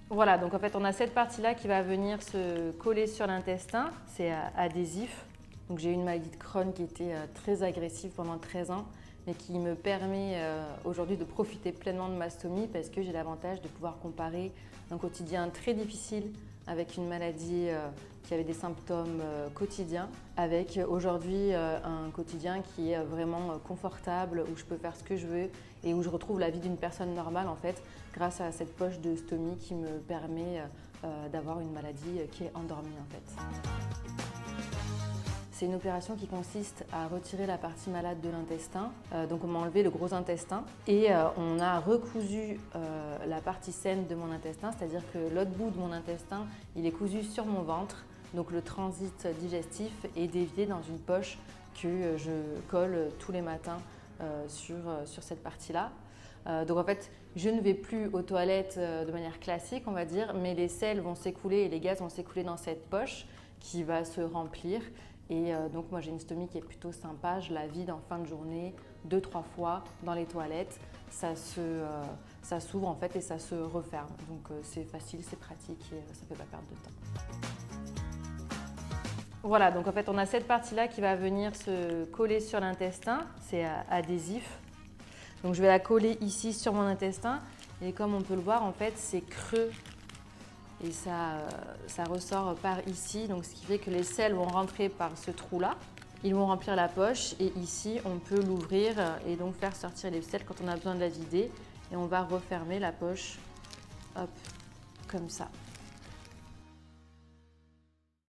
Voilà, donc en fait on a cette partie-là qui va venir se coller sur l'intestin, c'est adhésif. Donc j'ai eu une maladie de Crohn qui était très agressive pendant 13 ans, mais qui me permet aujourd'hui de profiter pleinement de ma stomie parce que j'ai l'avantage de pouvoir comparer un quotidien très difficile avec une maladie qui avait des symptômes quotidiens, avec aujourd'hui un quotidien qui est vraiment confortable, où je peux faire ce que je veux et où je retrouve la vie d'une personne normale en fait, grâce à cette poche de stomie qui me permet d'avoir une maladie qui est endormie en fait. C'est une opération qui consiste à retirer la partie malade de l'intestin. Donc on m'a enlevé le gros intestin et on a recousu la partie saine de mon intestin, c'est-à-dire que l'autre bout de mon intestin, il est cousu sur mon ventre. Donc le transit digestif est dévié dans une poche que je colle tous les matins sur cette partie-là. Donc en fait, je ne vais plus aux toilettes de manière classique, on va dire, mais les selles vont s'écouler et les gaz vont s'écouler dans cette poche qui va se remplir. Et donc moi j'ai une stomie qui est plutôt sympa, je la vide en fin de journée 2-3 fois dans les toilettes. Ça s'ouvre en fait et ça se referme. Donc c'est facile, c'est pratique et ça ne fait pas perdre de temps. Voilà, donc en fait on a cette partie-là qui va venir se coller sur l'intestin, c'est adhésif. Donc je vais la coller ici sur mon intestin et comme on peut le voir en fait c'est creux. Et ça ressort par ici, donc ce qui fait que les selles vont rentrer par ce trou-là. Ils vont remplir la poche et ici, on peut l'ouvrir et donc faire sortir les selles quand on a besoin de la vider. Et on va refermer la poche, hop, comme ça.